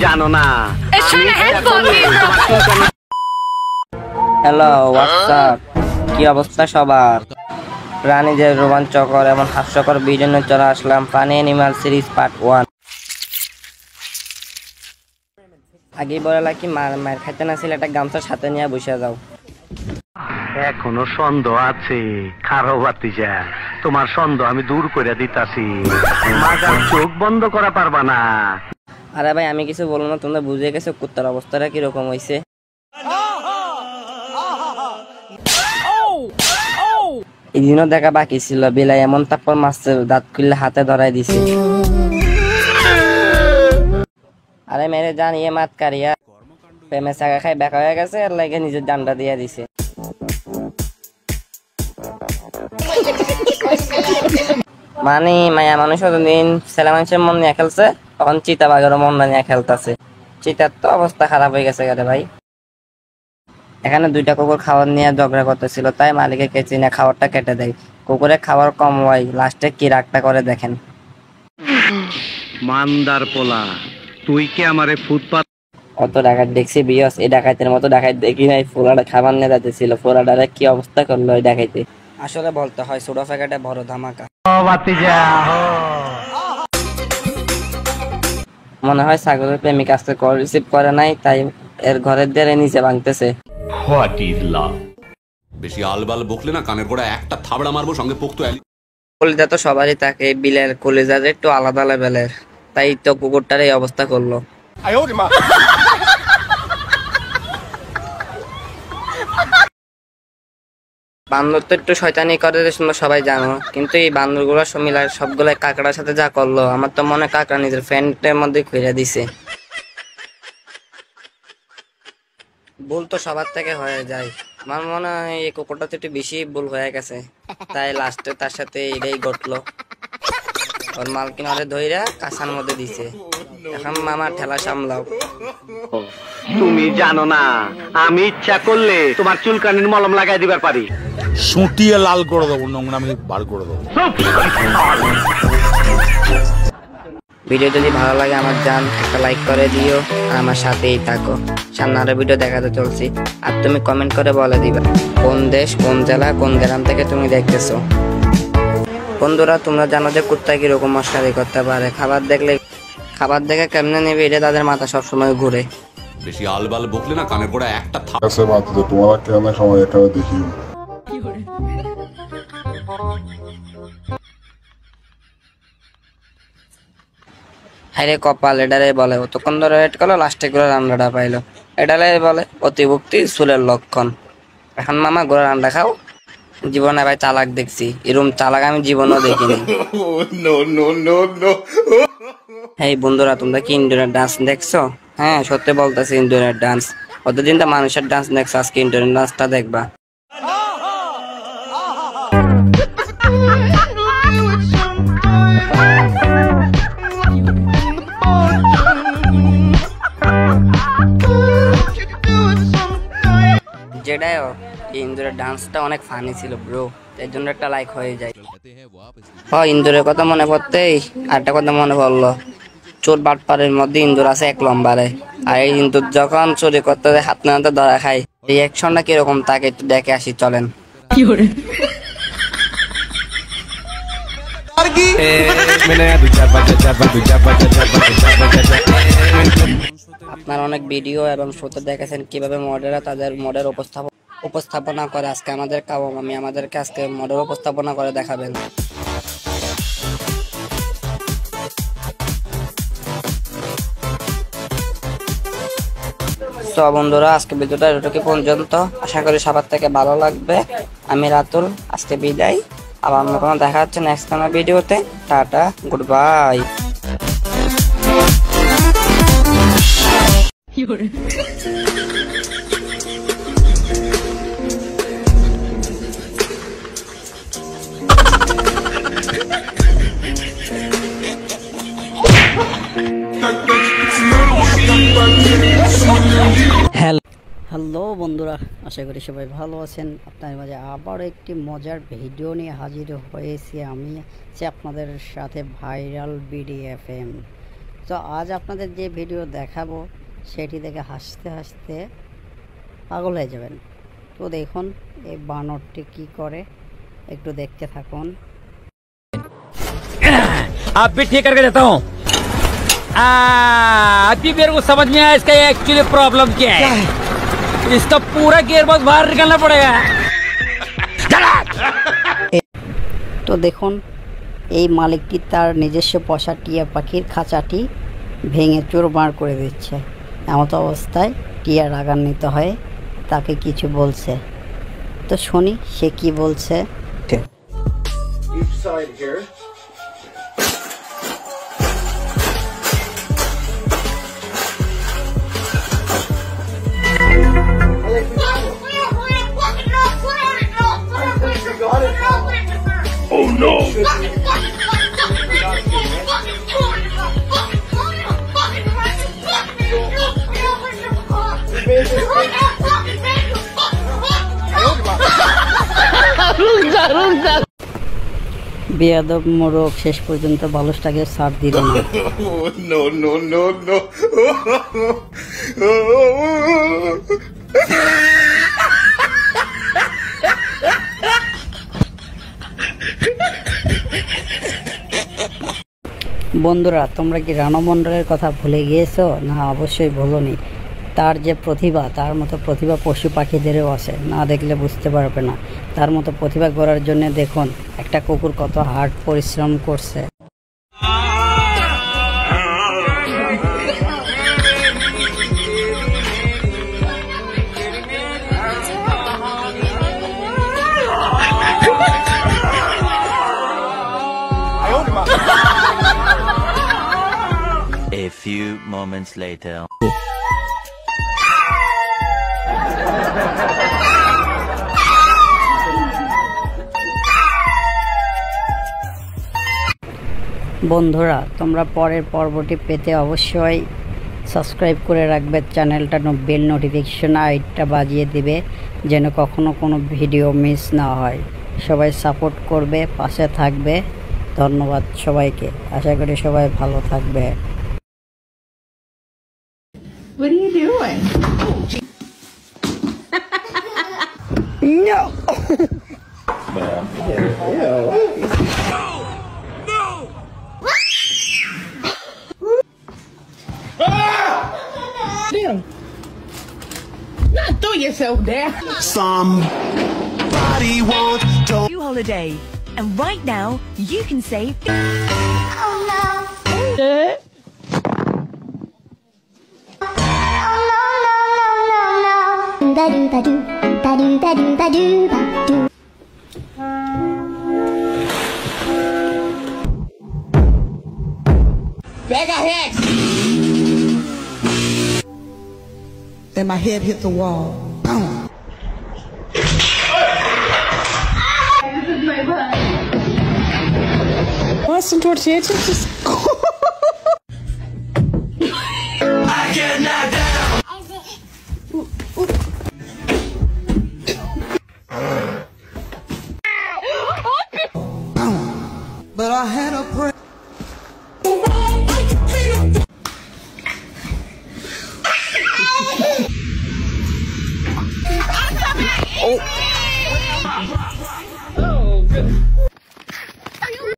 জানো না hello WhatsApp, কি অবস্থা সবার? প্রাণীদের রোমাঞ্চকর এবং হাস্যকর ভিডিও নিয়ে চলে আসলাম ফানি অ্যানিমাল সিরিজ পার্ট 1। আগেই বলা কি মার খাইতে না ছিল, একটা গামছা সাথে নিয়ে বসে যাও। এখনো সন্দেহ আছে খারো বাতিজা, তোমার সন্দেহ আমি দূর করে দিতাছি। মাজার চোখ বন্ধ করা পারবা না। আরে ভাই আমি কিছু বলবো না, তোমরা বুঝে গেছো কুত্তার অবস্থাটা কিরকম হয়েছে। এদিনও দেখা বাকি ছিল, বিলাই এমন তারপর মাছের দাঁত খুললে হাতে ধরাই দিছে। আরে মেরে জান ইয়ে মাত কারিয়া প্রেমে চাকা খাই বেকা হয়ে গেছে, আর লাগে নিজের জানটা দিয়ে দিছে। মানে মায়া মানুষ দিন ছেলে মানুষের মন নিয়ে খেলছে, তখন চিতা বাঘেরও মন নিয়ে খেলতেছে। চিতার তো অবস্থা খারাপ হয়ে গেছে গেলে ভাই। এখানে দুইটা কুকুর খাবার নিয়ে ঝগড়া করতেছিল, তাই মালিকের কেচি নিয়ে খাবারটা কেটে দেয়। কুকুরের খাবার কম হয়, লাস্টে কি রাগটা করে দেখেন। মান্দার পোলা, তুই কি আমারে ফুটপাত অত ডাকাত দেখছি বিয়স, এই ডাকাতের মতো ডাকাত দেখি নাই। ফোরাটা খাবার নিয়ে যাচ্ছিল, ফোরাটারে কি অবস্থা করলো ওই ডাকাইতে। আসলে বলতে হয় ছোট প্যাকেটে বড় ধামাকা। মনে হয় ছাগলের প্রেমিক আজকে কল রিসিভ করে নাই, তাই এর ঘরের দেয়ালে নিচে ভাঙতেছে। What is love? বেশি আলবাল বকলে না কানের গোড়া একটা থাবড়া মারবো, সঙ্গে পোক্ত এলি। কলিজা তো সবারই থাকে, বিলের কলিজার একটু আলাদা লেভেলের, তাই তো কুকুরটার এই অবস্থা করলো। বান্দর তো একটু শয়তানি করে তোমরা সবাই জানো, কিন্তু এই বান্দর গুলো মিলার সবগুলাই কাকড়ার সাথে যা করলো, আমার তো মনে কাকড়া নিজের ফ্যান্টের মধ্যে খুঁজে দিছে। ভুল তো সবার থেকে হয়ে যায়, আমার মনে হয় এই কুকুরটা তো একটু বেশি ভুল হয়ে গেছে, তাই লাস্টে তার সাথে এটাই ঘটলো। ওর মালকিন ওরে ধইরা কাঁচার মধ্যে দিছে। এখন মামা ঠেলা সামলাও। তুমি জানো না আমি ইচ্ছা করলে তোমার চুলকানির মলম লাগাই দিবার পারি। সুটিয়ে লাল করে দেবো, নোংরা আমি বার করে দেবো। ভিডিও যদি ভালো লাগে আমার জান একটা লাইক করে দিও, আর আমার সাথেই থাকো। সামনে আরো ভিডিও দেখাতে চলছি, আর তুমি কমেন্ট করে বলে দিবা কোন দেশ, কোন জেলা, কোন গ্রাম থেকে তুমি দেখতেছো। বন্ধুরা তোমরা জানো যে কুত্তা কিরকম মশকারি করতে পারে, খাবার দেখে কেমনে নেবে এটা তাদের মাথা সবসময় ঘুরে। বেশি আলবাল বকলে না কানের গোড়া একটা তোমার কেন সময় এখানে দেখি। হাইরে কপাল, এটারে বলে অতক্ষণ ধরে ওয়েট করলো, লাস্টে করে রান্নাটা পাইলো। এটারে বলে অতিভুক্তি চুলের লক্ষণ। এখন মামা গোড়া রান্না খাও। জীবনে ভাই চালাক দেখছি, এরকম চালাক আমি জীবনও দেখিনি। এই বন্ধুরা তোমরা কি ইন্ডিয়ান ডান্স দেখছো? হ্যাঁ সত্যি বলতেছি, ইন্ডিয়ান ডান্স। অতদিন তো মানুষের ডান্স দেখছো, আজকে ইন্ডিয়ান ডান্সটা দেখবা। যেটাই হোক ইন্দুরের ডান্সটা অনেক ফানি ছিল ব্রো, এর জন্য একটা লাইক হয়ে যায়। ইন্দুরের কথা মনে পড়তেই আরেকটা কথা মনে পড়লো, চোর বাটপাড়ের মধ্যে ইন্দুর আছে 1 নম্বরে। আর এই ইন্দুর যখন চুরি করতে হাত নাতে ধরা খায়, এই অ্যাকশনটা কিরকম তাকে একটু দেখে আসি চলেন। আপনারা অনেক ভিডিও এবং শোতে দেখেছেন কিভাবে মডেলরা তাদের মডেল উপস্থাপনা করে। আজকে আমাদের আমি আমাদেরকে আজকে মডেল উপস্থাপনা করে দেখাবেন। তো বন্ধুরা আজকে ভিডিওটা এতটুকু পর্যন্ত, আশা করি সবার থেকে ভালো লাগবে। আমি রাতুল, আজকে বিদায়। আবার অন্য কোনো দেখা হচ্ছে নেক্সট কোনো ভিডিওতে। Tata, good bye. হ্যালো বন্ধুরা, আশা করি সবাই ভালো আছেন। আপনাদের মাঝে আবার একটি মজার ভিডিও নিয়ে হাজির হয়েছি আমি, আপনাদের সাথে ভাইরাল BDFM। তো আজ আপনাদের যে ভিডিও দেখাবো সেটি দেখে হাসতে হাসতে পাগল হয়ে যাবেন। তো দেখুন এই বানরটি কি করে, একটু দেখতে থাকুন। आप भी ठीक करके देता हूँ। अभी मेरे को समझ में आया इसका एक्चुअली प्रॉब्लम क्या है। इसका पूरा गियर बॉक्स बाहर निकालना पड़ेगा। তো দেখুন এই মালিকটি তার নিজস্ব পোষা টিয়া পাখির খাঁচাটি ভেঙে চুরমার করে দিচ্ছে। এমত অবস্থায় টিয়া রাগান্বিত হয়ে তাকে কিছু বলছে। তো শুনি সে কি বলছে। Each side here. Oh no! বেয়াদব মোরগ শেষ পর্যন্ত বালুসটাকে ছাড় দিল না। No, no, no, no. বন্ধুরা, তোমরা কি রানু মণ্ডলের কথা ভুলে গিয়েছো? না, অবশ্যই ভুলোনি। তার যে প্রতিভা, তার মতো প্রতিভা পশু পাখিদেরও আছে, না দেখলে বুঝতে পারবে না। তার মতো প্রতিভা গড়ার জন্য দেখুন একটা কুকুর কত হার্ড পরিশ্রম করছে। A few moments later. বন্ধুরা, তোমরা পরের পর্বটি পেতে অবশ্যই সাবস্ক্রাইব করে রাখবে চ্যানেলটা, বেল নোটিফিকেশন আইটা বাজিয়ে দিবে যেন কখনো কোনো ভিডিও মিস না হয়। সবাই সাপোর্ট করবে, পাশে থাকবে। ধন্যবাদ সবাইকে। আশা করি সবাই ভালো থাকবে। What are you doing? No! Damn. Not throw yourself there. Somebody once told holiday, and right now you can save. Back I had. Then my head hit the wall. Boom. Boston tortilla chips is